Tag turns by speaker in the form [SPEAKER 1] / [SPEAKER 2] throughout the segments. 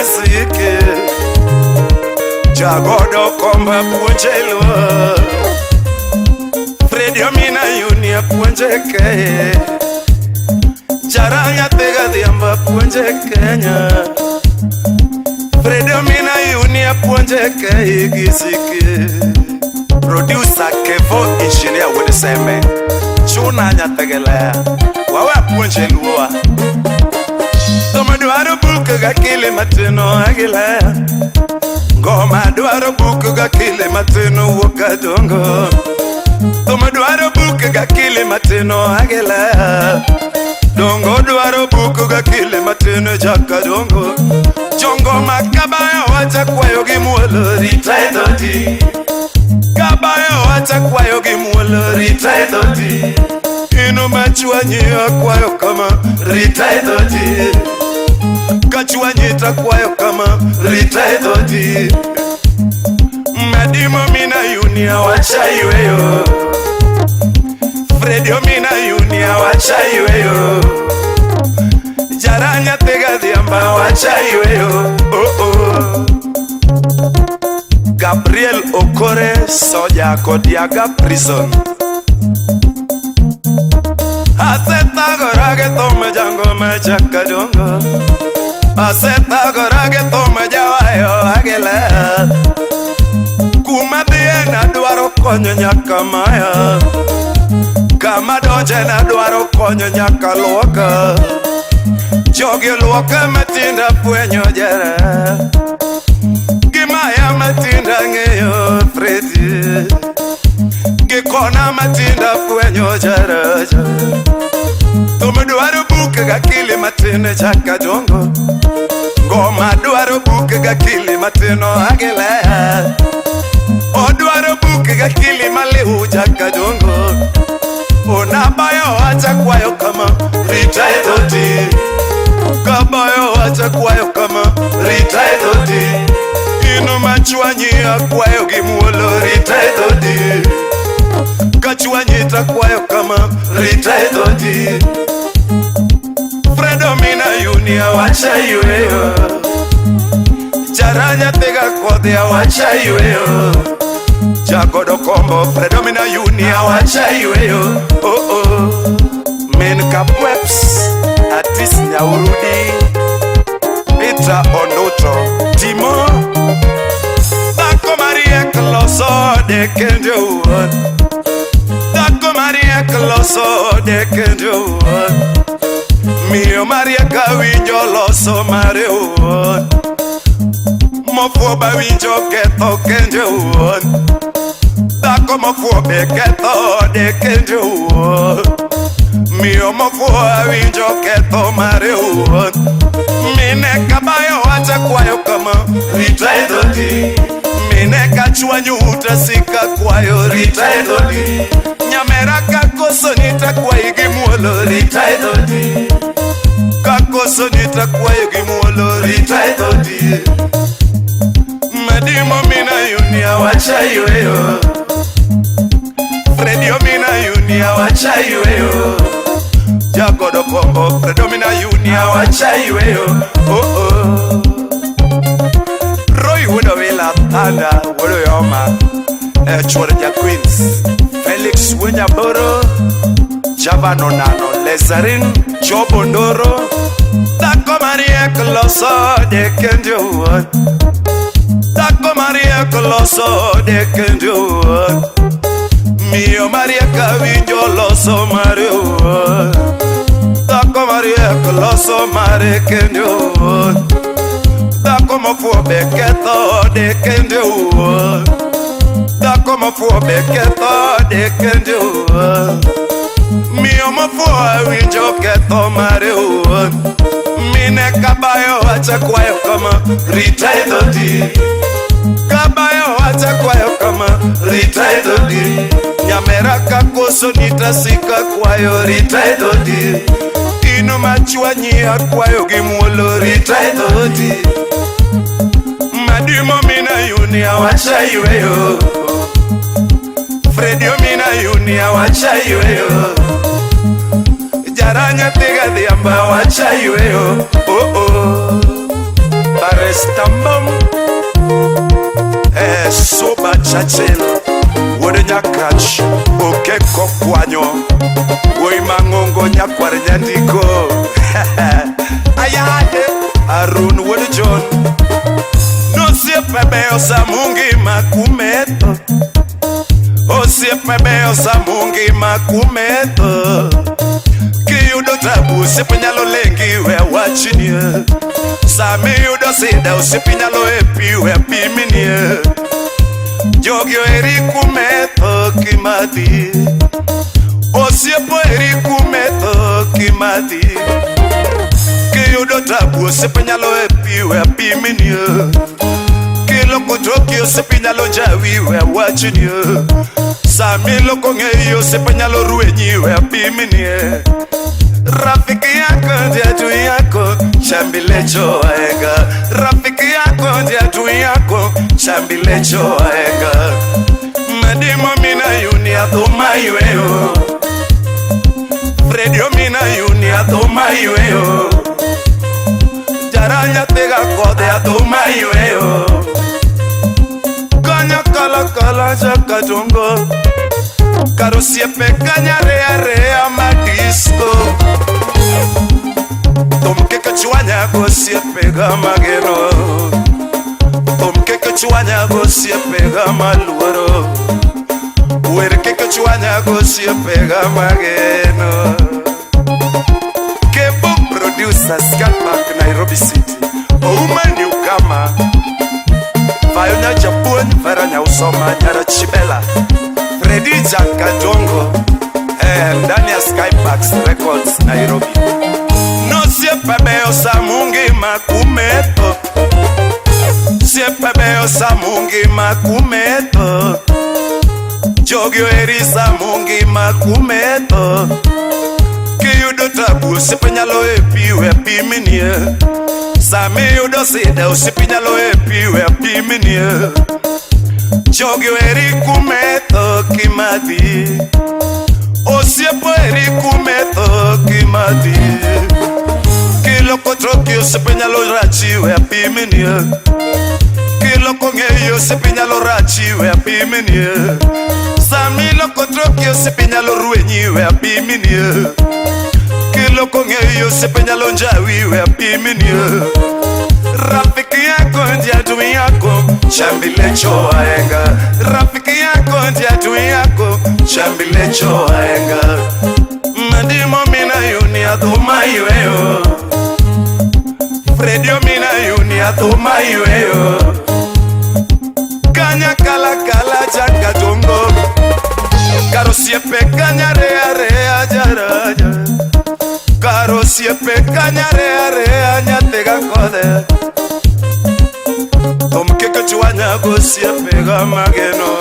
[SPEAKER 1] sike Jagodo komba puonjelo Fredi Omina Yunia puonje ke Jaranya tega dhiamba puonje Kenya Fredi Omina Yunia puonje ke Gisike Producer Kevo engineer with the same Chuna nyategele Wawe puonje luwa Toma duaro buku ga kile matino agile Ngoma duaro buku ga kile matino wakadongo Toma duaro buku ga kile matino agile Dongo duaro buku ga kile matino jakadongo Jongo makabaya wacha kwayo gimuolo ritai doti Kabaya wacha kwayo gimuolo ritai doti Ino machuanyi akwayo kama ritai doti Kachuanyi takwayo kama ritai doti Madimo mina yunia wachaiweyo Fredi Omina Yunia wachaiweyo Jaranya tega dhiamba wachaiweyo Gabriel Okore Soja Kodiaga Prison Aseta gorage tome jango mechaka jongo Aseta gorage tome jawayo agele Kuma diye na duaro konyo nyaka maya Kama doje na duaro konyo nyaka luoka Jogi luoka matinda puenyo jere Gimaya matinda ngeyo Fredi Gikona matinda puenyo jere Tome duaro buke ga kili matine chaka jongo Goma duaro buke ga kili matino agile O duaro buke ga kili malihu chaka jongo Onabayo wacha kwayo kama ritai doti Kabayo wacha kwayo kama ritai doti Ino machuanyi akwayo gimuolo ritai doti Kachuanyi takwayo kama ritai doti Fredi Omina Yunia wachaiweyo Jaranya tega kodhia wachaiweyo Jagodo kombo Fredi Omina Yunia wachaiweyo Men Kapweps Atis Nyaurudi Peter Onoto Timo Dako Maria Kloso de Kenjo Dako Maria Kloso de Kenjo Mio Maria Kawinjo loso mareo Mofo ba winjo keto kenjo Dako mofo be keto de kenjo Mio mofo winjo keto mareo Mine kabayo wacha kwayo kama ritai doti Mine kachuanyu utasika kwayo ritai doti Nyamera kakoso nitakwayo gimuolo ritai doti Kakoso nitakwayo gimuolo ritai doti Madimo Omina Yunia wachaiweyo Fredi Omina Yunia wachaiweyo Jagodo kombo Fredi Omina Yunia wachaiweyo Roy Wudo Wila Tanda Wudo Yoma Chwarja Queens Felix Winyaboro Javano Nano Lezarin Chobondoro Dako Maria Kloso de Kenjo Dako Maria Kloso de Kenjo Mio Maria Kawinjo loso mareo Dako Maria Kloso mare Kenjo Dako mofo beketo de Kenjo Dako mofo beketo de Kenjo Mio mofo winjo keto mareo Mine kabayo wacha kwayo kama ritai doti Kabayo wacha kwayo kama ritai doti Nyamera kakoso nitasika kwayo ritai doti Ino machuanyi akwayo gimuolo ritai doti Madimo Omina Yunia wachaiweyo Fredi Omina Yunia wachaiweyo Jaranya tega dhiamba wachaiweyo Bares jandiko ayade Arun Wood John no siepe beo sa mungi makumeto o siepe beo sa mungi makumeto kiyudo tabu sipinyalo lengi we wachinie sami yudo sida usipinyalo epi we piminie jogyo eri kumeto kimati osiepo eri kumeto kimati kiyudo tabu usipinyalo epi we piminie kiloko toki usipinyalo jawi we wachinie sami loko ngeyo usipinyalo ruenyi we piminie rafiki yako ndiye adui yako chambilecho waenga rafiki yako ndiye adui yako chambilecho waenga madimo mina yuni atoma iweyo Fredio mina yuni atoma iweyo jaranya tega kode atoma iweyo kanya kala kala jakatongo Karo siepe kanya rea madisco Tomke kachuanya go siepe gama geno Tomke kachuanya go siepe gama luoro Uerke kachuanya go siepe gama geno Kebo producer Skatmark Nairobi City Ouma Newkama Vayonya Japun Varanya Usoma Nyara Chibela Freddy Jakatongo ndani ya Skypax Records Nairobi no siepe beo sa mungi makumeto siepe beo sa mungi makumeto jogyo eri sa mungi makumeto kiyudo tabu usipinyalo epi we piminie sami yudo sida usipinyalo epi we piminie jogyo eri kumeto kimati osiepo eri kumeto kimati kiloko troki usipinyalo rachi we piminie kiloko ngeyo usipinyalo rachi we piminie sami loko troki usipinyalo ruenyi we piminie kiloko ngeyo usipinyalo njawi we piminie rafiki yako ndiye adui yako chambilecho waenga rafiki yako ndiye adui yako chambilecho waenga madimo mina yuni atoma iweyo Fredio mina yuni atoma iweyo kanya kala kala jakatongo karo siepe kanya rea jaraja karo siepe kanya rea nyatega kode Tomke kachuanya go siepe gama geno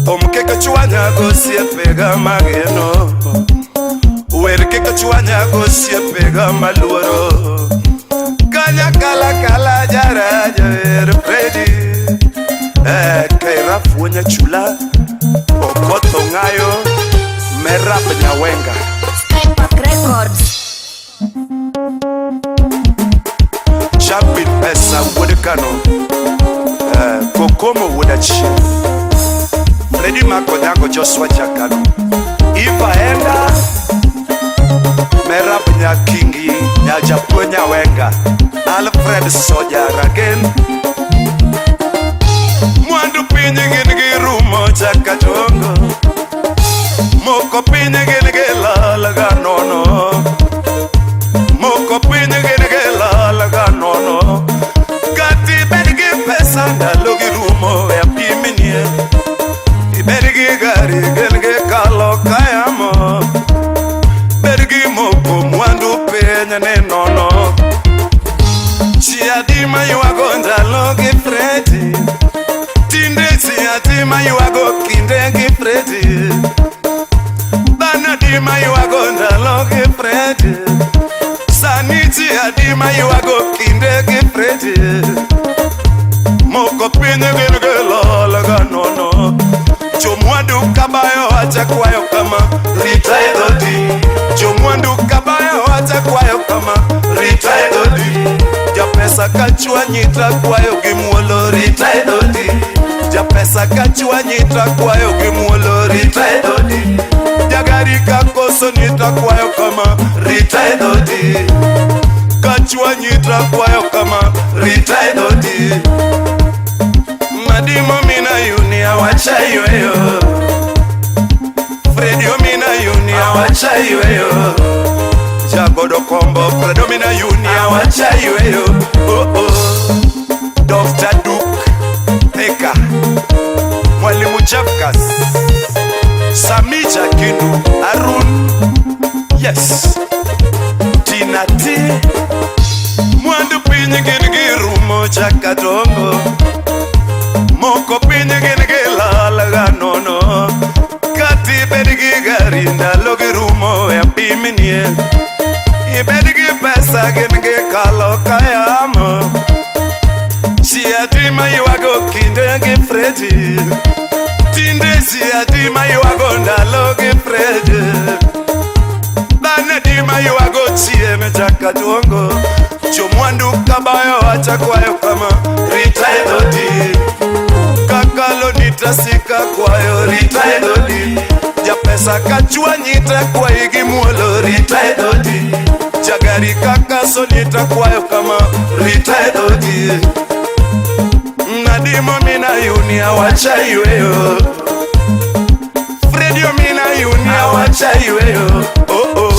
[SPEAKER 1] Tomke kachuanya go siepe gama geno Uerke kachuanya go siepe gama luoro Kanya kala kala jara jair Freddy Kaira funya chula Okoto ngayo Merap nyawenga
[SPEAKER 2] Skypax Records
[SPEAKER 1] Chapin pesa wodekano Kokomo wodachi Freddy Makonyango Joshua Jakano Iva enda Merap nya kingi Nya Japo nya wenga Alfred Soja Ragen Mwandu pinyi gini rumo Jakatongo Moko pinyi gini lalaga nono Moko pinyi gini lalaga nono Gati bergi pesa Ndalogi rumo ya piminie Bergi gari gini kalo kayamo Bergi moko mwandu penye ne nono Chiadima yuago ndalogi Freddy Tinde chiadima yuago kindegi Freddy Banadima yuago ndalogi Freddy Saniti adima yuago kindegi Freddy Moko pinye gini lalaga nono Jomwandu kabayo acha kwayo kama Rita edodi Jomwandu kabayo acha kwayo kama Rita edodi Ja pesa kachua nyita kwayo gimuolo Rita edodi Ja pesa kachwa nyita kwayo gimuolo rita e dhodi. Jagari kakoso nyita kwayo kama rita e dhodi. Kachwa nyita kwayo kama rita e dhodi. Madimo mina yuni awacha iweyo. Fredio mina yuni awacha iweyo. Jagodo kombo Fredo mina yuni awacha iweyo. Oh oh. Dr. Duke Thika, Mwalimu Chapkas, Samija Kindu, Arun, yes, Tina T, Mwandu pinyi gini rumo chakatongo, Moko pinyi gini lalaga nono, Kati bedigi gari ndalogi rumo ya piminie, Ibedigi pesa gini kalo kayamo. Siadima yuago kinde ge Fredi. Tinde siadima yuago ndalo ge Fredi. Bana dima yuago tieme jakadongo. Chomwandu kabayo acha kwayo kama rita e dhodi. Kakalo nitasika kwayo rita e dhodi. Ja pesa kachua nyita kwa igi muolo rita e dhodi. Jagari kakaso nita kwayo kama rita e dhodi. Nadimo mina yuni awacha iweyo. Fredio mina yuni awacha iweyo. Oh oh.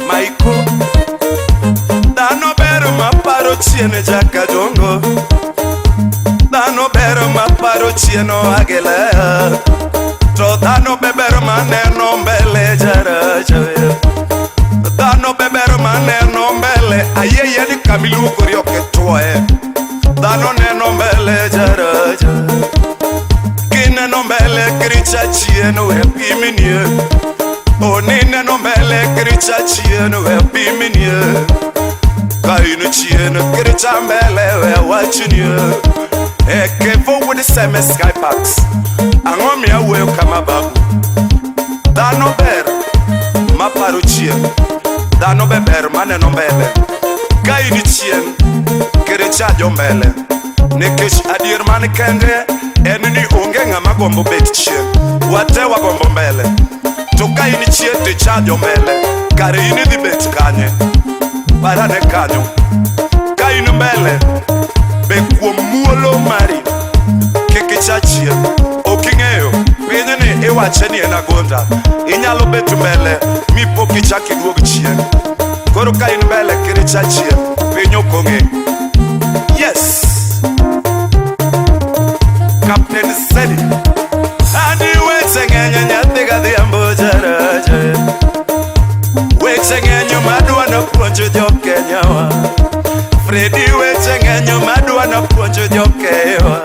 [SPEAKER 1] Maiko Dano bero maparo chiene jakadongo. Dano bero maparo chieno agela. To dano bebero maneno mbele jaraja. Dano bebero maneno mbele ayeye ni kamilu koryoke tuoe. Dano neno mbele jaraja. Kineno mbele kricha chieno e piminie. Oni neno mbele kricha chieno e piminie. Kainu chieno kricha mbele we wachinie. Kevo with the same sky packs. Angomi awe kama babu. Dano ber maparo chieno. Dano beber maneno mbele. Kaini chien kricha jo mbele. Nekech adier mani kende enni onge ng'ama gombo bet chien. Wate wagombo mbele. To kaini chien ticha jo mbele. Kare ini dhi bet kanye. Parane kanyo. Kaini mbele be kuom muolo mari kikicha chien. Oking'eyo pinyni iwache ni en agonda. Inyalo bet mbele mipo kichaki duog chien. Koro kaini mbele kiricha chien pinyo kong'e. Yes, Captain Zedi. Adi weche ng'enyo nyathi gadhiambo jaraja. Weche ng'enyo madwa puonjo jo Kenyawa. Fredi weche ng'enyo madwa puonjo jo Kewa.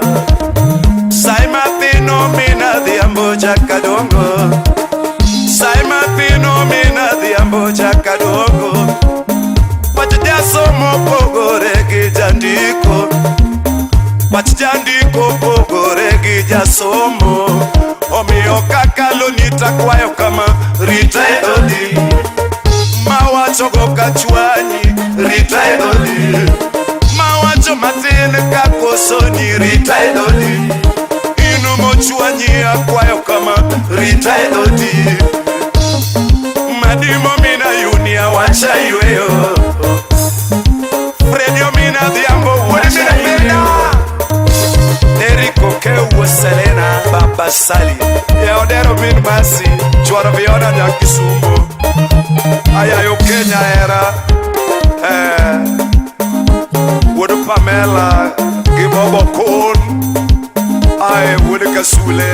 [SPEAKER 1] Sai mathino mina dhiambo jakadongo. Sai mathino mina dhiambo jakadongo. Pach jasomo pogore gi jandiko. Pach jandiko pogore gi jasomo. Omiyo kakalo nita kwayo kama rita e dhodi. Mawacho go kachwanyi rita e dhodi. Mawacho matin kakoso ni rita e dhodi. Inu mochwanyi akwayo kama rita e dhodi. Madimo mina yuni awacha iweyo. Fredio mina dhiambo wodi mina penda. Eriko Kewo Selena Baba Sali. Yaodero min basi chwaro viona nyakisumbo. Ayayo Kenya era. Wood Pamela Gibobo Kon. Ay wood Kasule.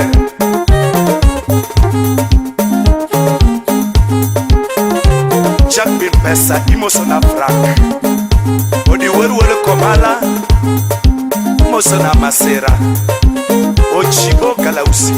[SPEAKER 1] Jack bin pesa imosona Frank. Odi werwele komala mosona Masera. Ochigo Kalausi.